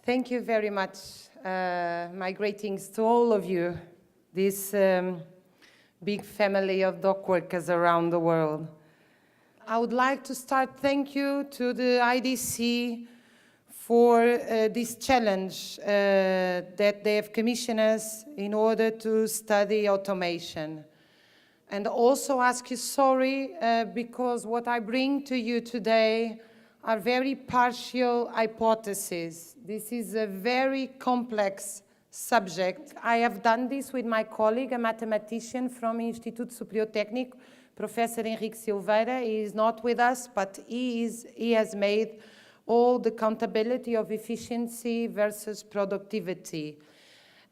Thank you very much. My greetings to all of you, this big family of dock workers around the world. I would like to start thank you to the IDC for this challenge that they have commissioned us in order to study automation. And also ask you sorry because what I bring to you today are very partial hypotheses. This is a very complex subject. I have done this with my colleague, a mathematician from Instituto Superior Técnico, Professor Henrique Silveira. He is not with us, but he has made all the accountability of efficiency versus productivity.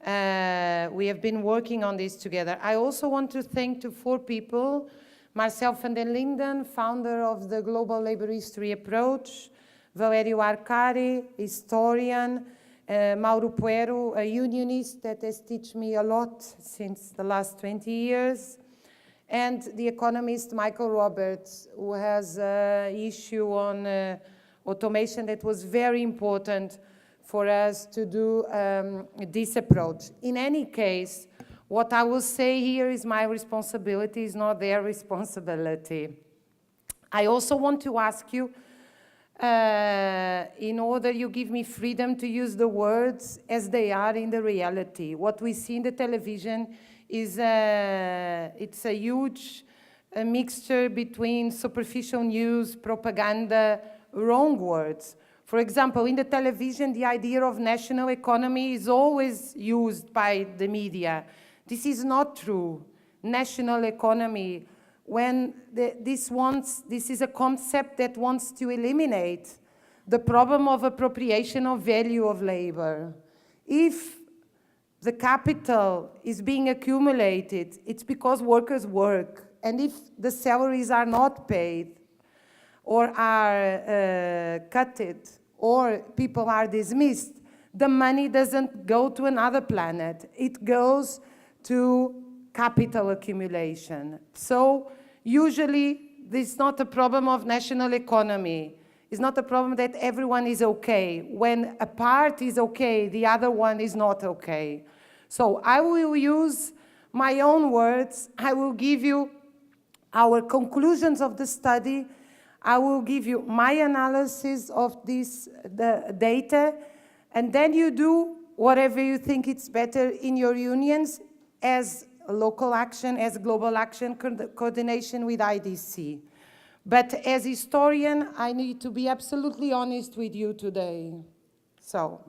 We have been working on this together. I also want to thank to 4 people, Marcel van den Linden, founder of the Global Labor History Approach, Valerio Arcari, historian, Mauro Puero, a unionist that has taught me a lot since the last 20 years, and the economist Michael Roberts, who has an issue on automation that was very important for us to do this approach. In any case, what I will say here is my responsibility, is not their responsibility. I also want to ask you, in order you give me freedom to use the words as they are in the reality. What we see in the television is it's a huge mixture between superficial news, propaganda, wrong words. For example, in the television, the idea of national economy is always used by the media. This is not true. National economy, when this is a concept that wants to eliminate the problem of appropriation of value of labor. If the capital is being accumulated, it's because workers work. And if the salaries are not paid or are cutted or people are dismissed, the money doesn't go to another planet. It goes to capital accumulation. So usually this is not a problem of national economy. It's not a problem that everyone is okay. When a part is okay, the other one is not okay. So I will use my own words. I will give you our conclusions of the study. I will give you my analysis of the data, and then you do whatever you think it's better in your unions as local action, as global action, coordination with IDC. But as historian, I need to be absolutely honest with you today. So,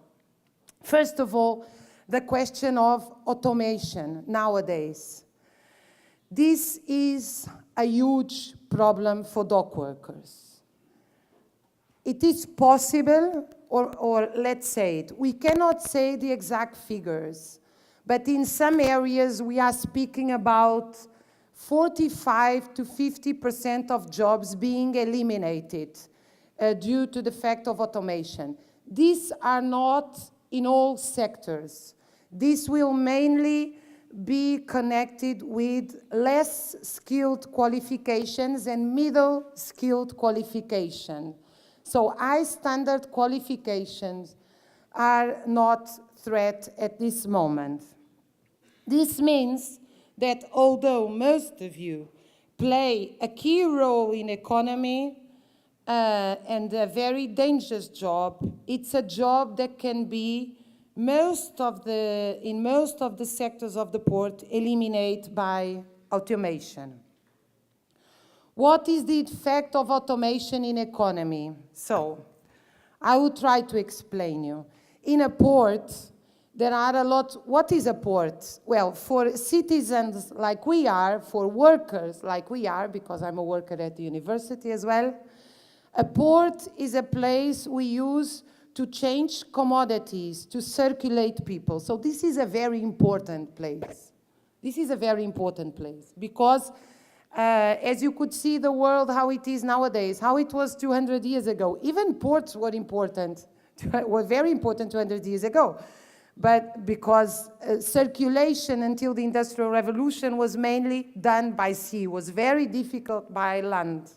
first of all, the question of automation nowadays. This is a huge problem for dock workers. It is possible, or let's say it, we cannot say the exact figures, but in some areas we are speaking about 45 to 50% of jobs being eliminated due to the fact of automation. These are not in all sectors. This will mainly be connected with less skilled qualifications and middle skilled qualification. So high standard qualifications are not threat at this moment. This means that although most of you play a key role in economy and a very dangerous job, it's a job that can be in most of the sectors of the port eliminated by automation. What is the effect of automation in economy? So, I will try to explain you. In a port, there are a lot. What is a port? Well, for citizens like we are, for workers like we are, because I'm a worker at the university as well, a port is a place we use to change commodities, to circulate people. So this is a very important place. This is a very important place because as you could see the world, how it is nowadays, how it was 200 years ago. Even ports were important, were very important 200 years ago. But because circulation until the Industrial Revolution was mainly done by sea, was very difficult by land,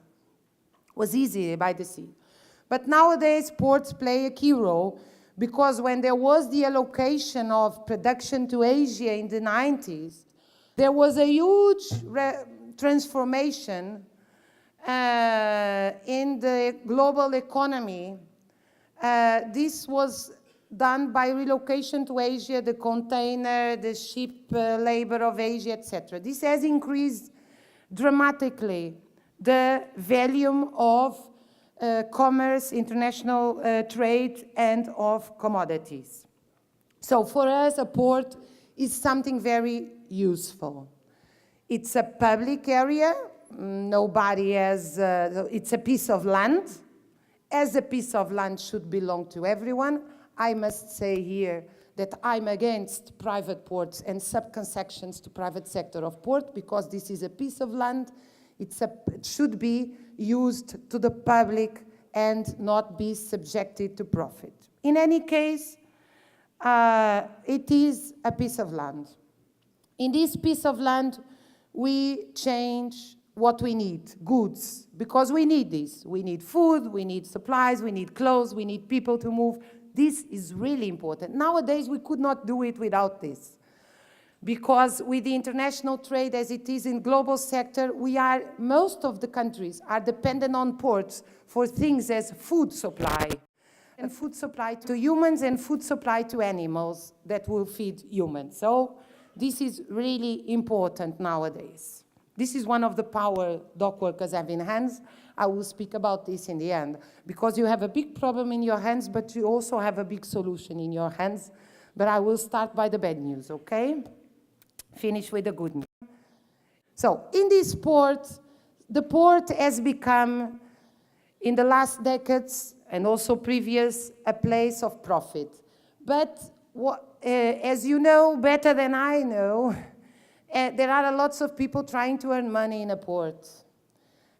was easy by the sea. But nowadays ports play a key role Because when there was the allocation of production to Asia in the 90s, there was a huge transformation in the global economy. This was done by relocation to Asia, the container, the ship labor of Asia, etc. This has increased dramatically the volume of commerce, international trade, and of commodities. So for us, a port is something very useful. It's a public area. Nobody has, it's a piece of land. As a piece of land should belong to everyone. I must say here that I'm against private ports and subconcessions to private sector of port, because this is a piece of land. It should be used to the public and not be subjected to profit. In any case, it is a piece of land. In this piece of land, we change what we need, goods, because we need this. We need food, we need supplies, we need clothes, we need people to move. This is really important. Nowadays, we could not do it without this. Because with the international trade as it is in global sector, most of the countries are dependent on ports for things as food supply. And food supply to humans and food supply to animals that will feed humans. So this is really important nowadays. This is one of the power dock workers have in hands. I will speak about this in the end, because you have a big problem in your hands, but you also have a big solution in your hands. But I will start by the bad news, okay? Finish with the good news. So in this port, the port has become, in the last decades and also previous, a place of profit. But as you know better than I know, there are lots of people trying to earn money in a port.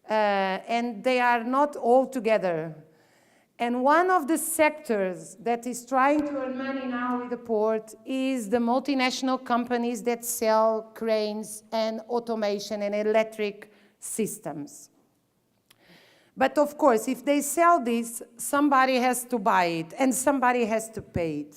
And they are not all together. And one of the sectors that is trying to earn money now with the port is the multinational companies that sell cranes and automation and electric systems. But of course, if they sell this, somebody has to buy it and somebody has to pay it.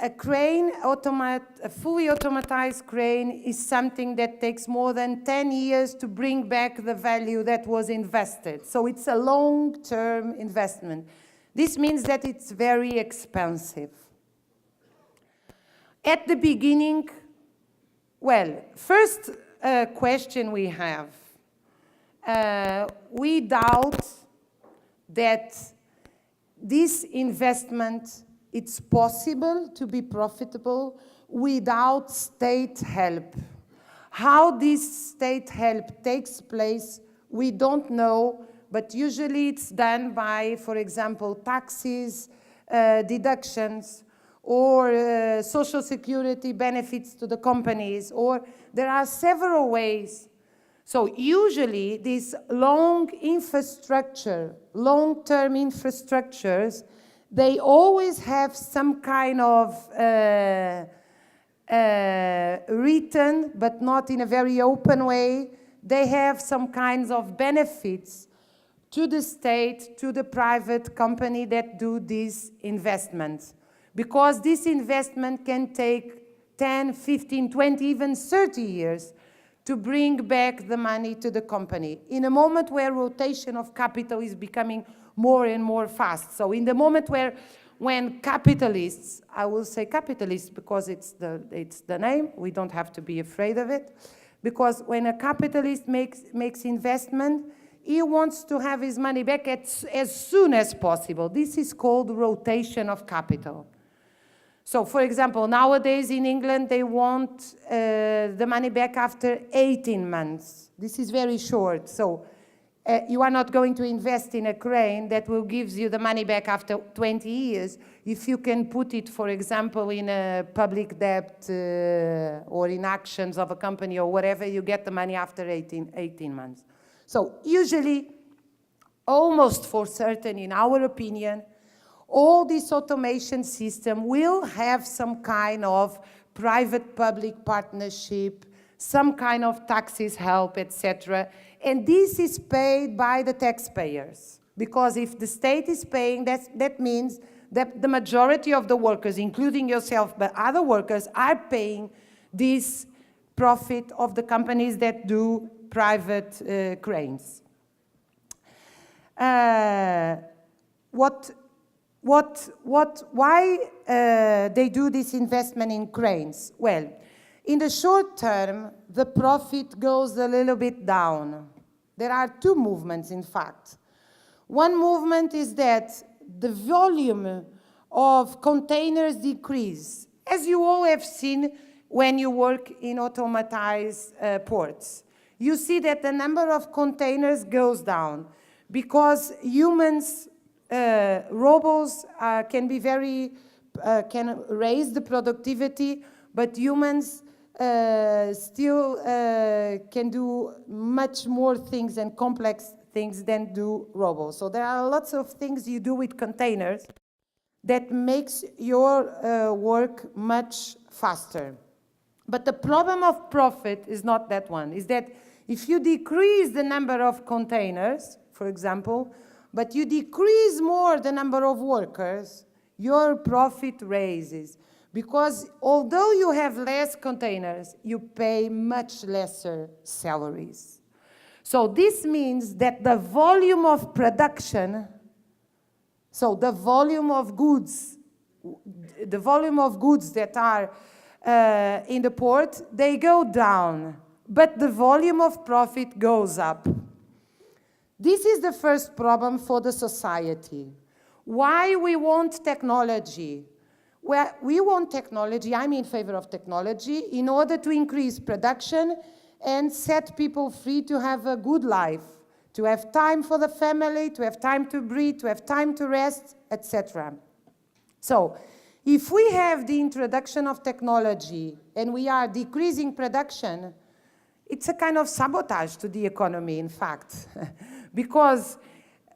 A crane, a fully automatized crane, is something that takes more than 10 years to bring back the value that was invested. So it's a long-term investment. This means that it's very expensive. At the beginning, well, first question we have, we doubt that this investment, it's possible to be profitable without state help. How this state help takes place, we don't know, but usually it's done by, for example, taxes, deductions, or social security benefits to the companies, or there are several ways. So usually these long-term infrastructures, they always have some kind of written, but not in a very open way. They have some kinds of benefits to the state, to the private company that do these investments. Because this investment can take 10, 15, 20, even 30 years to bring back the money to the company. In a moment where rotation of capital is becoming more and more fast. So in the moment when capitalists, I will say capitalists because it's the name, we don't have to be afraid of it, because when a capitalist makes investment, he wants to have his money back as soon as possible. This is called rotation of capital. So for example, nowadays in England, they want the money back after 18 months. This is very short. So you are not going to invest in a crane that will give you the money back after 20 years. If you can put it, for example, in a public debt or in actions of a company or whatever, you get the money after 18 months. So usually, almost for certain, in our opinion, all this automation system will have some kind of private-public partnership, some kind of taxes help, etc. And this is paid by the taxpayers, Because if the state is paying, that means that the majority of the workers, including yourself, but other workers, are paying this profit of the companies that do private cranes. Why they do this investment in cranes? Well, in the short term, the profit goes a little bit down. There are two movements, in fact. One movement is that the volume of containers decrease, as you all have seen when you work in automatized ports. You see that the number of containers goes down because humans, robots can be can raise the productivity, but humans still can do much more things and complex things than do robots. So there are lots of things you do with containers that makes your work much faster. But the problem of profit is not that one, is that if you decrease the number of containers, for example, but you decrease more the number of workers, your profit raises. Because although you have less containers, you pay much lesser salaries. So this means that the volume of production, so the volume of goods that are in the port, they go down, but the volume of profit goes up. This is the first problem for the society. Why we want technology? Well, we want technology, I'm in favor of technology, in order to increase production and set people free to have a good life, to have time for the family, to have time to breathe, to have time to rest, etc. So, if we have the introduction of technology and we are decreasing production, it's a kind of sabotage to the economy, in fact. Because,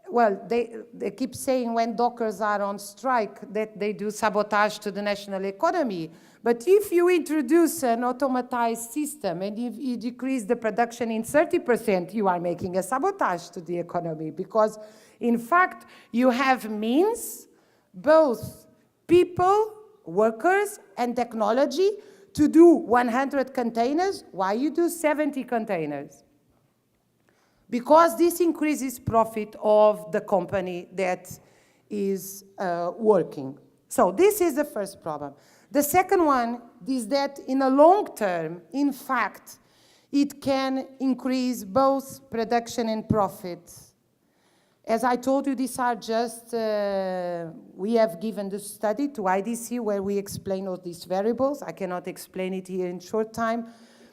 well, they keep saying when dockers are on strike that they do sabotage to the national economy. But if you introduce an automatized system and if you decrease the production in 30%, you are making a sabotage to the economy. Because, in fact, you have means, both people, workers, and technology to do 100 containers. Why you do 70 containers? Because this increases profit of the company that is working. So this is the first problem. The second one is that in the long term, in fact, it can increase both production and profit. As I told you, these are just, we have given the study to IDC where we explain all these variables. I cannot explain it here in short time.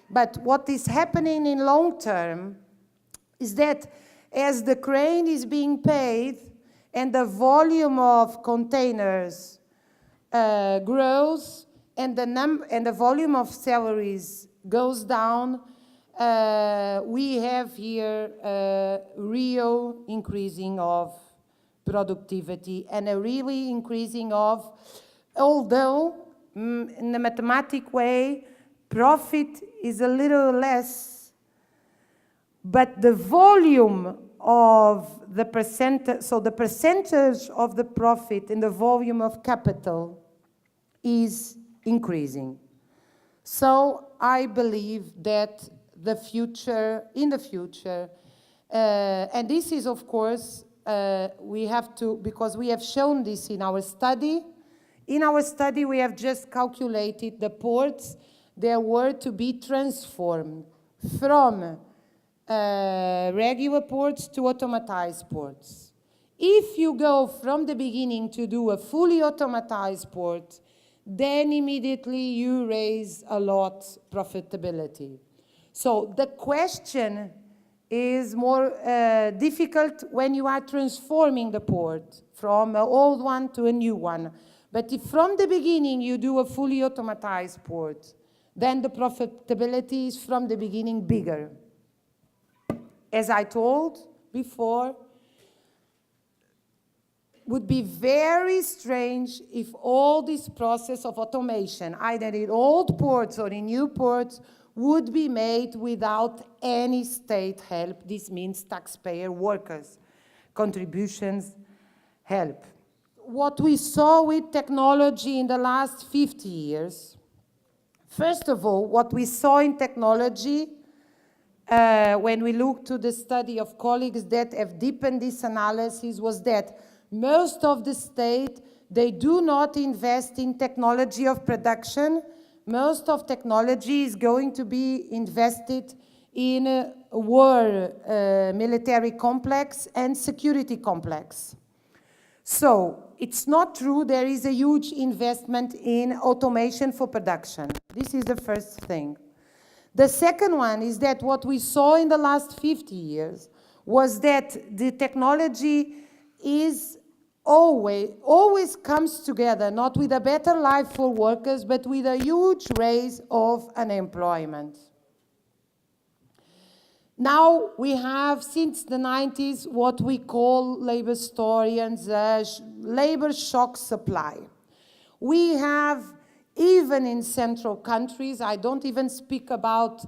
But what is happening in long term is that as the crane is being paid and the volume of containers grows and the volume of salaries goes down, we have here a real increasing of productivity and a really increasing of, although in the mathematic way, profit is a little less, but the volume of the percentage, so the percentage of the profit in the volume of capital is increasing. So I believe that in the future, and this is of course, we have to, because we have shown this in our study. In our study we have just calculated the ports that were to be transformed from regular ports to automatized ports. If you go from the beginning to do a fully automatized port, then immediately you raise a lot profitability. So the question is more difficult when you are transforming the port from an old one to a new one. But if from the beginning you do a fully automatized port, then the profitability is from the beginning bigger. As I told before, would be very strange if all this process of automation, either in old ports or in new ports, would be made without any state help. This means taxpayer workers. contributions help. What we saw with technology in the last 50 years, first of all, what we saw in technology when we looked to the study of colleagues that have deepened this analysis was that most of the state, they do not invest in technology of production. Most of technology is going to be invested in a war military complex and security complex. So it's not true there is a huge investment in automation for production. This is the first thing. The second one is that what we saw in the last 50 years was that the technology is always comes together, not with a better life for workers, but with a huge raise of unemployment. Now we have, since the 90s, what we call labor historians, labor shock supply. We have, even in central countries, I don't even speak about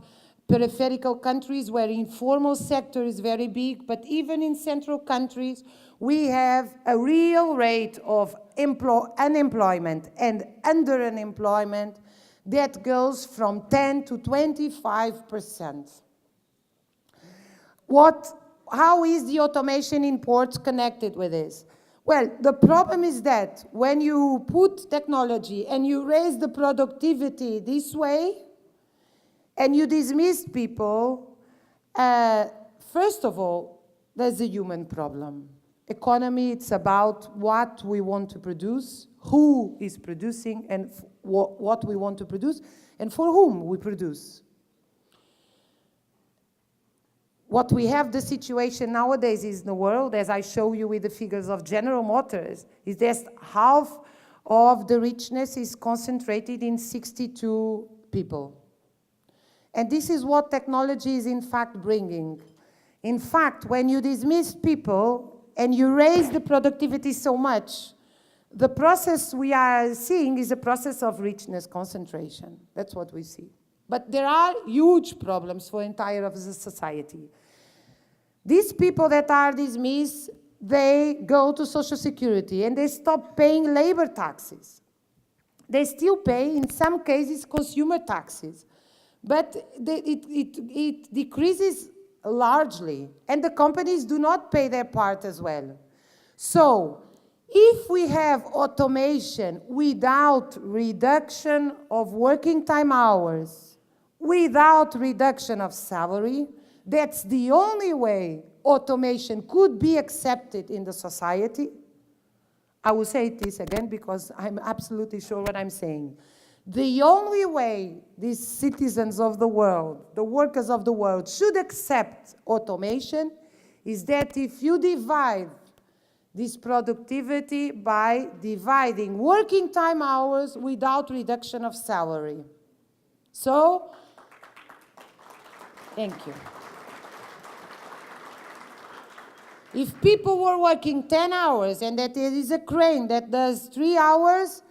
peripheral countries where informal sector is very big, but even in central countries, we have a real rate of unemployment and underemployment that goes from 10 to 25%. How is the automation in ports connected with this? Well, the problem is that when you put technology and you raise the productivity this way, and you dismiss people, first of all, there's a human problem. Economy, it's about what we want to produce, who is producing, and what we want to produce, and for whom we produce. What we have the situation nowadays is in the world, as I show you with the figures of General Motors, is that half of the richness is concentrated in 62 people. And this is what technology is in fact bringing. In fact, when you dismiss people and you raise the productivity so much, the process we are seeing is a process of richness concentration. That's what we see. But there are huge problems for entire of the society. These people that are dismissed, they go to Social Security and they stop paying labor taxes. They still pay, in some cases, consumer taxes. But it decreases largely, and the companies do not pay their part as well. So, if we have automation without reduction of working time hours, without reduction of salary, that's the only way automation could be accepted in the society. I will say this again because I'm absolutely sure what I'm saying. The only way these citizens of the world, the workers of the world, should accept automation is that if you divide this productivity by dividing working time hours without reduction of salary. So, thank you. If people were working 10 hours and that there is a crane that does 3 hours,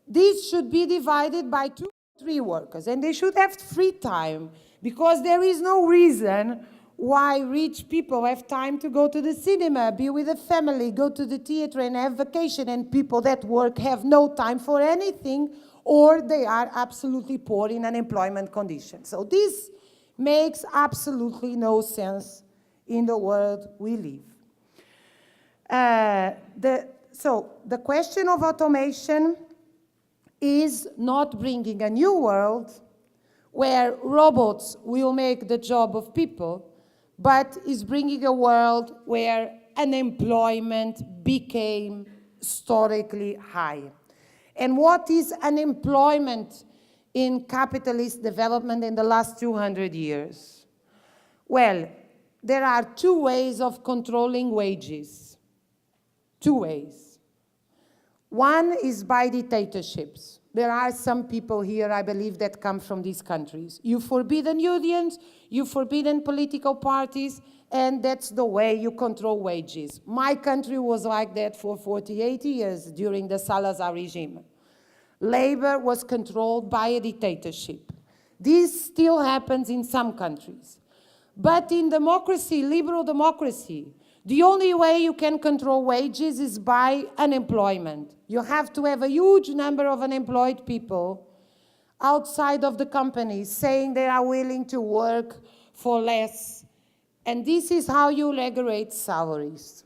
this should be divided by 2 or 3 workers, and they should have free time, because there is no reason why rich people have time to go to the cinema, be with the family, go to the theater and have vacation, and people that work have no time for anything, or they are absolutely poor in unemployment conditions. So this makes absolutely no sense in the world we live. So the question of automation is not bringing a new world where robots will make the job of people, but is bringing a world where unemployment became historically high. And what is unemployment in capitalist development in the last 200 years? Well, there are 2 ways of controlling wages. 2 ways. One is by dictatorships. There are some people here, I believe, that come from these countries. You forbidden unions, you forbidden political parties, and that's the way you control wages. My country was like that for 48 years during the Salazar regime. Labor was controlled by a dictatorship. This still happens in some countries. But in democracy, liberal democracy, The only way you can control wages is by unemployment. You have to have a huge number of unemployed people outside of the companies saying they are willing to work for less. And this is how you regulate salaries.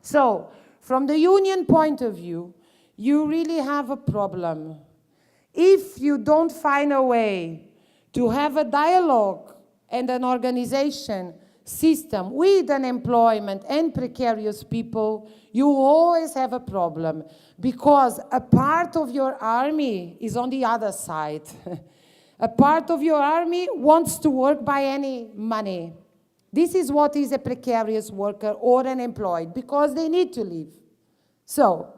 So, from the union point of view, you really have a problem. If you don't find a way to have a dialogue and an organization system with unemployment and precarious people, you always have a problem, because a part of your army is on the other side. A part of your army wants to work by any money. This is what is a precarious worker or unemployed, because they need to live. So,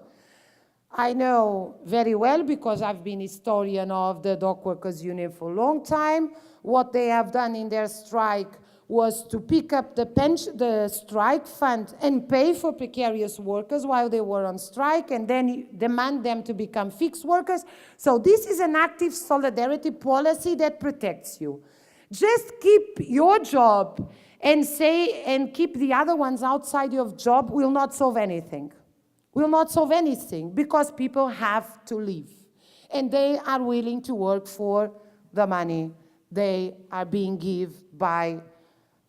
I know very well, because I've been historian of the dock workers union for a long time, what they have done in their strike was to pick up the strike fund and pay for precarious workers while they were on strike, and then demand them to become fixed workers. So this is an active solidarity policy that protects you. Just keep your job and keep the other ones outside your job will not solve anything. Will not solve anything, because people have to live. And they are willing to work for the money they are being given by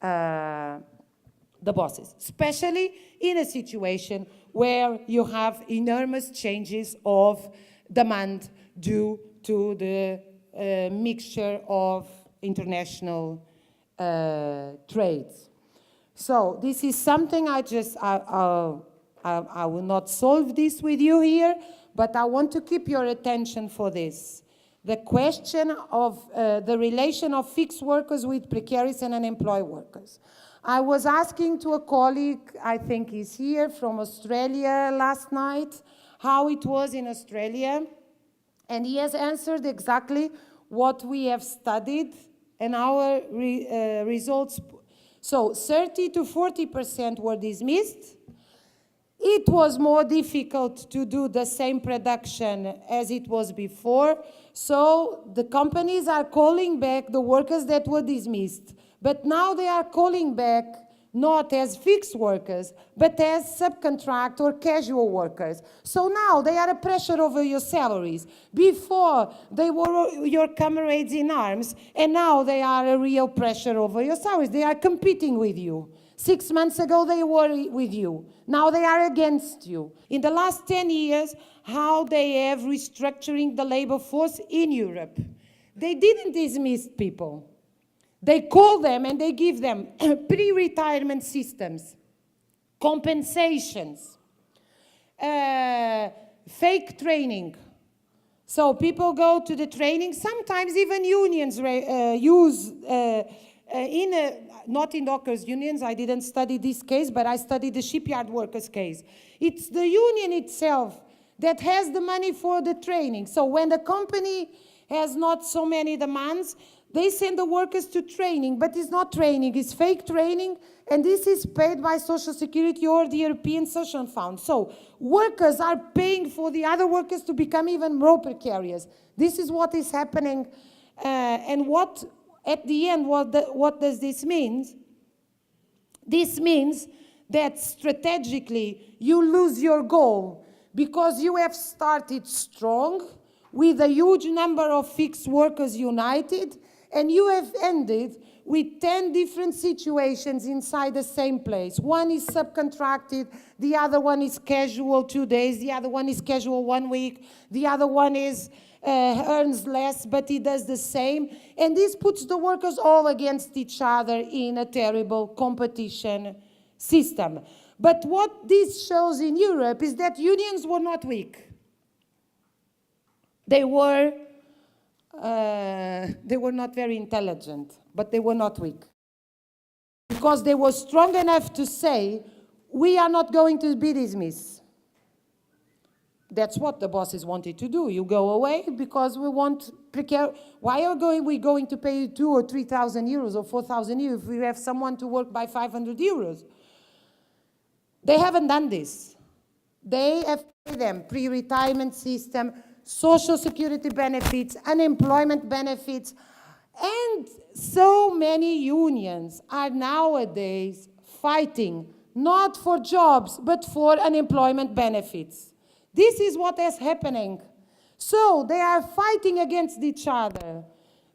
the bosses, especially in a situation where you have enormous changes of demand due to the mixture of international trades. So this is something I will not solve this with you here, but I want to keep your attention for this. The question of the relation of fixed workers with precarious and unemployed workers. I was asking to a colleague, I think he's here, from Australia last night, how it was in Australia, and he has answered exactly what we have studied and our results. So 30 to 40% were dismissed. It was more difficult to do the same production as it was before, so the companies are calling back the workers that were dismissed. But now they are calling back not as fixed workers, but as subcontract or casual workers. So now they are a pressure over your salaries. Before, they were your comrades in arms, and now they are a real pressure over your salaries. They are competing with you. 6 months ago, they were with you. Now they are against you. In the last 10 years, how they have restructuring the labor force in Europe. They didn't dismiss people. They call them and they give them pre-retirement systems, compensations, fake training. So people go to the training. Sometimes even unions use, not in dockers unions, I didn't study this case, but I studied the shipyard workers case. It's the union itself that has the money for the training. So when the company has not so many demands, they send the workers to training, but it's not training, it's fake training, and this is paid by Social Security or the European Social Fund. So workers are paying for the other workers to become even more precarious. This is what is happening, and what, at the end, what does this mean? This means that strategically you lose your goal, because you have started strong with a huge number of fixed workers united, and you have ended with 10 different situations inside the same place. One is subcontracted, the other one is casual 2 days, the other one is casual 1 week, the other one is earns less, but he does the same. And this puts the workers all against each other in a terrible competition system. But what this shows in Europe is that unions were not weak. They were not very intelligent, but they were not weak. Because they were strong enough to say, we are not going to be dismissed. That's what the bosses wanted to do. You go away because we want precarious. Why are we going to pay you 2,000 or 3,000 euros or 4,000 euros if we have someone to work by 500 euros? They haven't done this. They have paid them pre-retirement system, social security benefits, unemployment benefits, and so many unions are nowadays fighting not for jobs, but for unemployment benefits. This is what is happening. So they are fighting against each other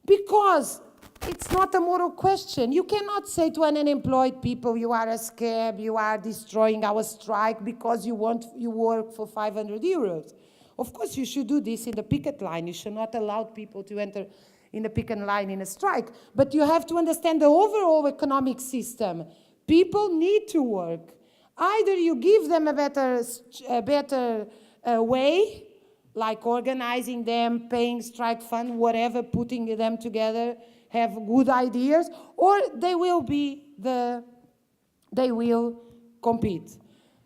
because it's not a moral question. You cannot say to an unemployed people, you are a scab, you are destroying our strike because you work for 500 euros. Of course, you should do this in the picket line. You should not allow people to enter in the picket line in a strike. But you have to understand the overall economic system. People need to work. Either you give them a better way, like organizing them, paying strike fund, whatever, putting them together, have good ideas, or they will compete.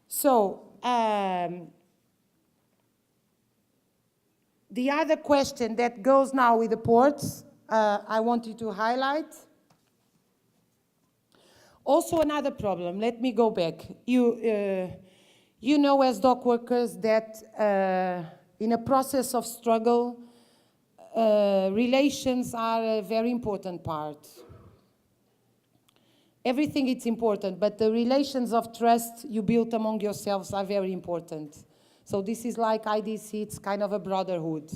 So the other question that goes now with the ports, I wanted to highlight. Also another problem, let me go back. You know as dock workers that in a process of struggle, relations are a very important part. Everything is important, but the relations of trust you build among yourselves are very important. So this is like IDC, it's kind of a brotherhood.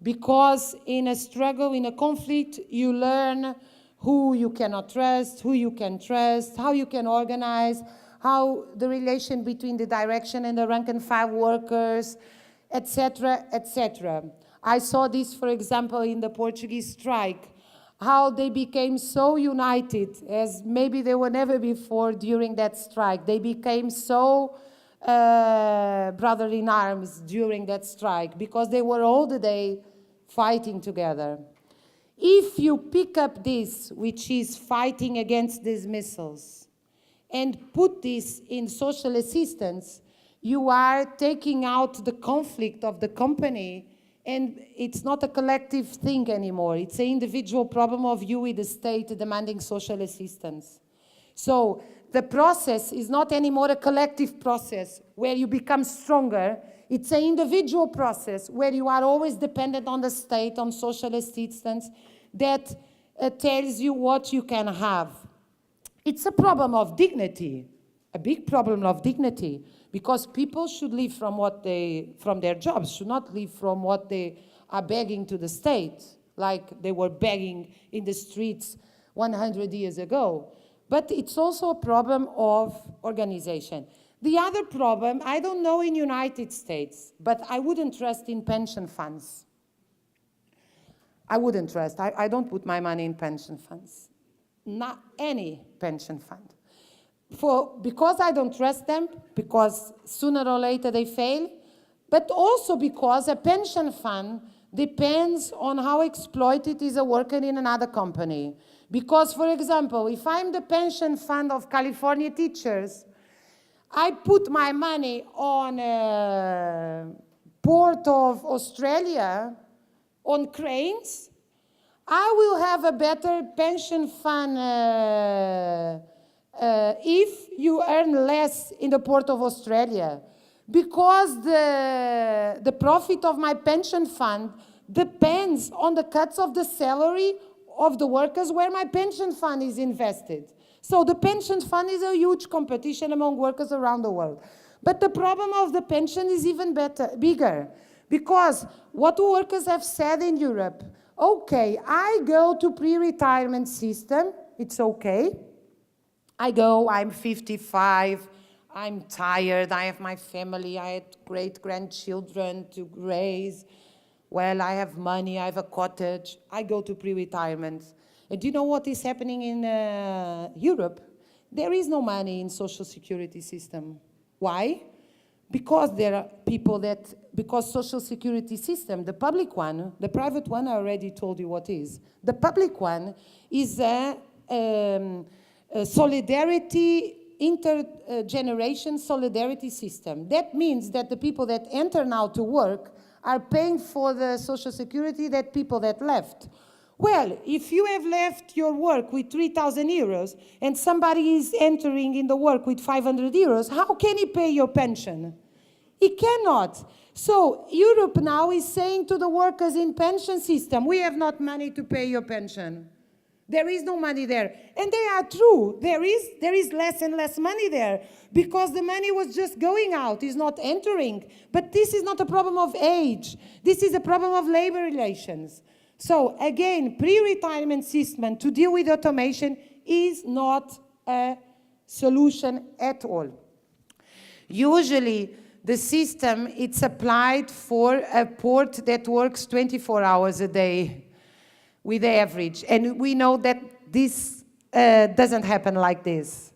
Because in a struggle, in a conflict, you learn who you cannot trust, who you can trust, how you can organize, how the relation between the direction and the rank and file workers, etc., etc. I saw this, for example, in the Portuguese strike, how they became so united, as maybe they were never before during that strike. They became so brother in arms during that strike, because they were all the day fighting together. If you pick up this, which is fighting against these missiles, and put this in social assistance, you are taking out the conflict of the company, and it's not a collective thing anymore. It's an individual problem of you with the state demanding social assistance. So the process is not anymore a collective process where you become stronger. It's an individual process where you are always dependent on the state, on social assistance, that tells you what you can have. It's a problem of dignity, a big problem of dignity, because people should live from their jobs, should not live from what they are begging to the state, like they were begging in the streets 100 years ago. But it's also a problem of organization. The other problem, I don't know in United States, but I wouldn't trust in pension funds. I wouldn't trust. I don't put my money in pension funds. Not any pension fund. Because I don't trust them, because sooner or later they fail, but also because a pension fund depends on how exploited is a worker in another company. Because, for example, if I'm the pension fund of California teachers, I put my money on a port of Australia, on cranes, I will have a better pension fund if you earn less in the port of Australia. Because the profit of my pension fund depends on the cuts of the salary of the workers where my pension fund is invested. So the pension fund is a huge competition among workers around the world. But the problem of the pension is even bigger, because what the workers have said in Europe, okay, I go to pre-retirement system, it's okay. I go, I'm 55, I'm tired, I have my family, I had great-grandchildren to raise. Well, I have money, I have a cottage, I go to pre-retirement. And do you know what is happening in Europe? There is no money in social security system. Why? Because there are people because social security system, the public one, the private one, I already told you what is. The public one is a solidarity, intergeneration solidarity system. That means that the people that enter now to work are paying for the social security that people that left. Well, if you have left your work with 3,000 euros and somebody is entering in the work with 500 euros, how can he pay your pension? He cannot. So Europe now is saying to the workers in pension system, we have not money to pay your pension. There is no money there. And they are true. There is less and less money there because the money was just going out, is not entering. But this is not a problem of age. This is a problem of labor relations. So again, pre-retirement system to deal with automation is not a solution at all. Usually, the system, it's applied for a port that works 24 hours a day with the average. And we know that this doesn't happen like this.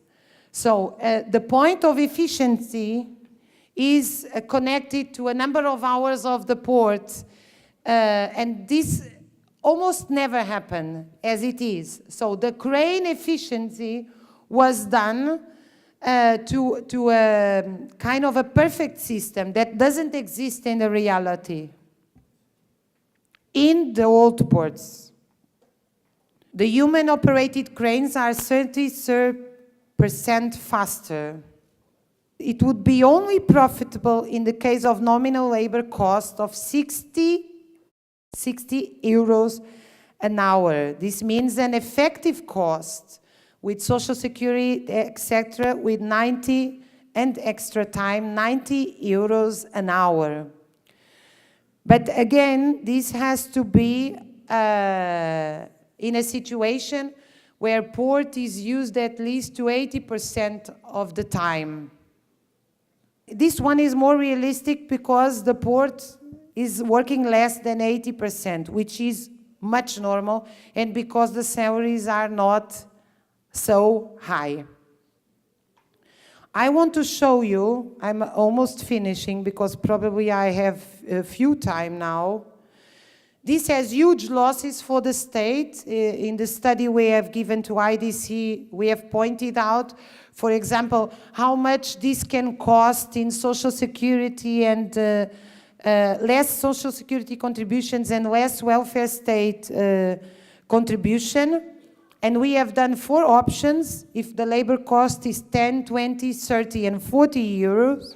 So the point of efficiency is connected to a number of hours of the port, and this almost never happen as it is. So the crane efficiency was done to a kind of a perfect system that doesn't exist in the reality in the old ports. The human-operated cranes are 30% faster. It would be only profitable in the case of nominal labor cost of 60 euros an hour. This means an effective cost with social security, etc., with 90 and extra time, 90 euros an hour. But again, this has to be in a situation where port is used at least to 80% of the time. This one is more realistic because the port is working less than 80%, which is much normal, and because the salaries are not so high. I want to show you, I'm almost finishing because probably I have a few time now. This has huge losses for the state. In the study we have given to IDC, we have pointed out, for example, how much this can cost in social security and less social security contributions and less welfare state contribution. And we have done 4 options. If the labor cost is 10, 20, 30, and 40 euros.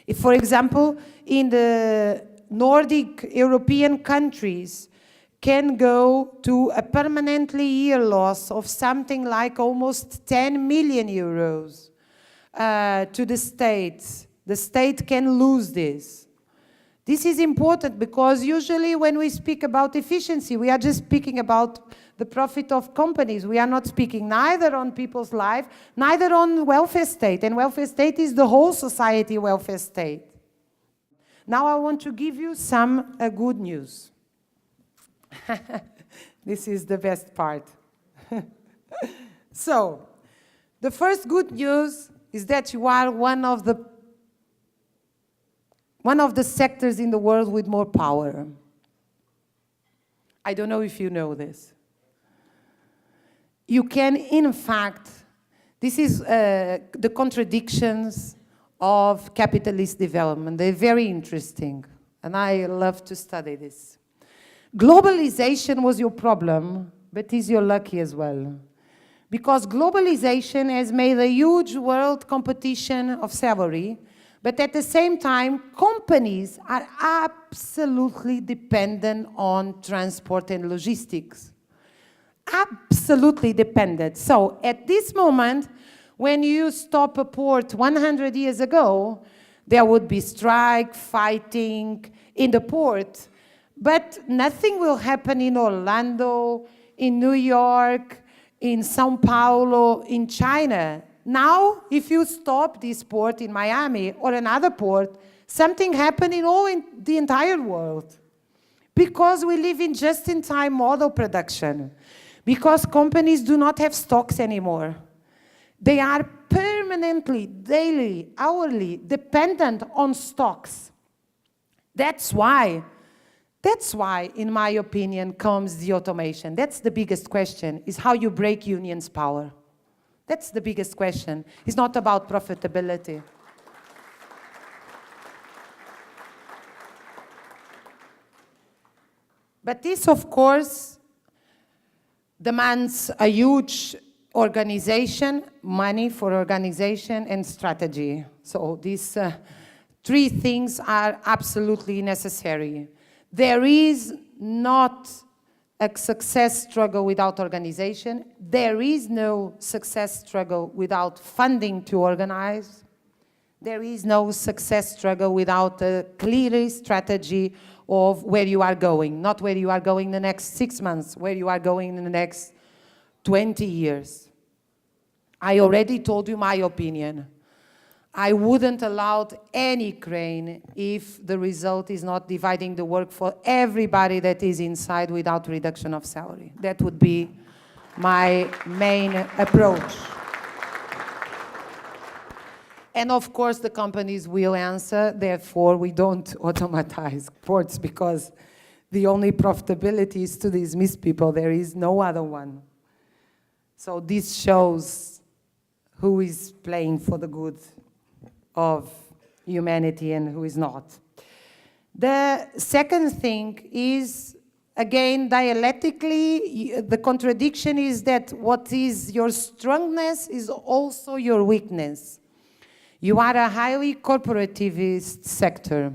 If, for example, in the Nordic European countries can go to a permanently year loss of something like almost 10 million euros to the state. The state can lose this. This is important because usually when we speak about efficiency, we are just speaking about the profit of companies. We are not speaking neither on people's life, neither on welfare state. And welfare state is the whole society welfare state. Now I want to give you some good news. This is the best part. So, the first good news is that you are one of the sectors in the world with more power. I don't know if you know this. You can, in fact, this is the contradictions of capitalist development. They're very interesting, and I love to study this. Globalization was your problem, but is your lucky as well. Because globalization has made a huge world competition of salary, but at the same time, companies are absolutely dependent on transport and logistics. Absolutely dependent. So at this moment, when you stop a port 100 years ago, there would be strike, fighting in the port, but nothing will happen in Orlando, in New York, in São Paulo, in China. Now, if you stop this port in Miami or another port, something happens in the entire world. Because we live in just-in-time model production. Because companies do not have stocks anymore. They are permanently, daily, hourly dependent on stocks. That's why, in my opinion, comes the automation. That's the biggest question, is how you break unions' power. That's the biggest question. It's not about profitability. But this, of course, demands a huge organization, money for organization, and strategy. So these 3 things are absolutely necessary. There is not a success struggle without organization. There is no success struggle without funding to organize. There is no success struggle without a clear strategy of where you are going, not where you are going in the next 6 months, where you are going in the next 20 years. I already told you my opinion. I wouldn't allow any crane if the result is not dividing the work for everybody that is inside without reduction of salary. That would be my main approach. And of course, the companies will answer, therefore, we don't automatize ports because the only profitability is to dismiss people. There is no other one. So this shows who is playing for the good of humanity and who is not. The second thing is, again, dialectically, the contradiction is that what is your strongness is also your weakness. You are a highly corporativist sector.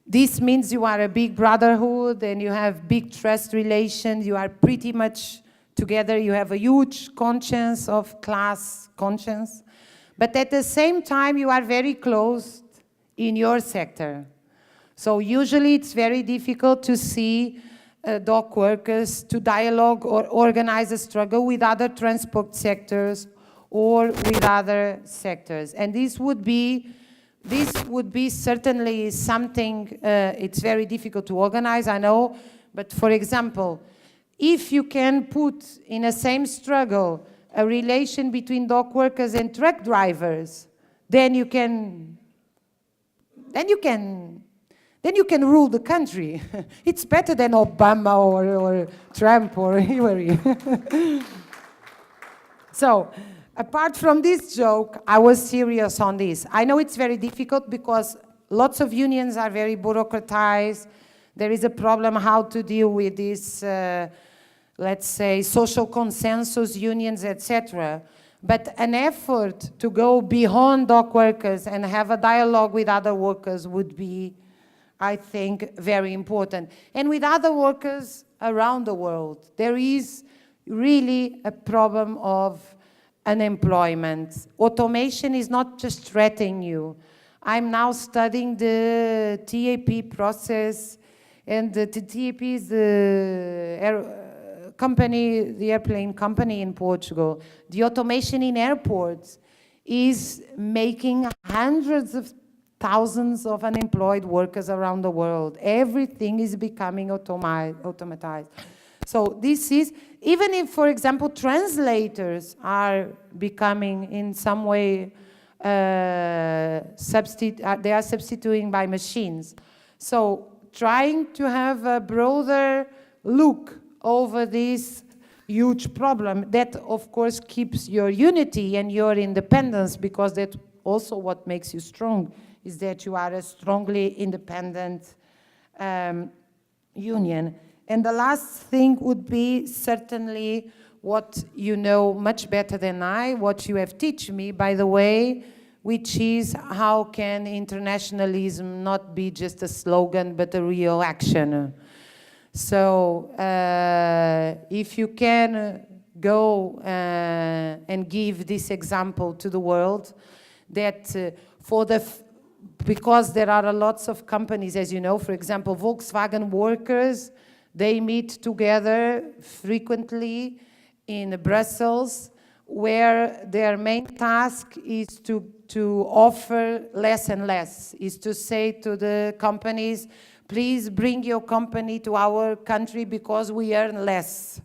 This means you are a big brotherhood and you have big trust relations. You are pretty much together. You have a huge conscience of class conscience. But at the same time, you are very closed in your sector. So usually it's very difficult to see dock workers to dialogue or organize a struggle with other transport sectors or with other sectors. And this would be certainly something, it's very difficult to organize, I know, but for example, if you can put in a same struggle a relation between dock workers and truck drivers, then you can rule the country. It's better than Obama or Trump or Hillary. So, apart from this joke, I was serious on this. I know it's very difficult because lots of unions are very bureaucratized. There is a problem how to deal with this, let's say, social consensus unions, etc. But an effort to go beyond dock workers and have a dialogue with other workers would be, I think, very important. And with other workers around the world, there is really a problem of unemployment. Automation is not just threatening you. I'm now studying the TAP process, and the TAP is the airplane company in Portugal. The automation in airports is making hundreds of thousands of unemployed workers around the world. Everything is becoming automatized. So this is, even if, for example, translators are becoming in some way, they are substituting by machines. So trying to have a broader look over this huge problem, that of course keeps your unity and your independence, because that's also what makes you strong, is that you are a strongly independent union. And the last thing would be certainly what you know much better than I, what you have taught me, by the way, which is how can internationalism not be just a slogan, but a real action. So if you can go and give this example to the world, that because there are lots of companies, as you know, for example, Volkswagen workers, they meet together frequently in Brussels, where their main task is to offer less and less, is to say to the companies, please bring your company to our country because we earn less.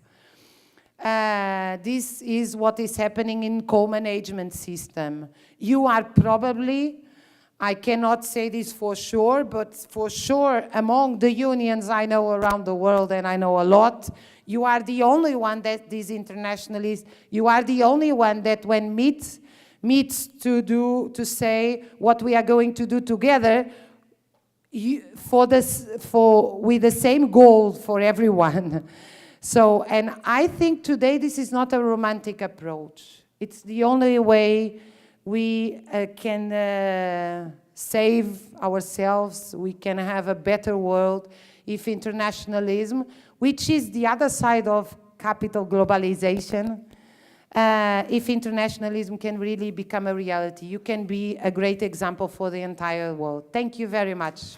This is what is happening in co-management system. You are probably, I cannot say this for sure, but for sure among the unions I know around the world, and I know a lot, you are the only one that these internationalists, you are the only one that when meets to say what we are going to do together, with the same goal for everyone. So, and I think today this is not a romantic approach. It's the only way we can save ourselves, we can have a better world, if internationalism, which is the other side of capital globalization, if internationalism can really become a reality, you can be a great example for the entire world. Thank you very much.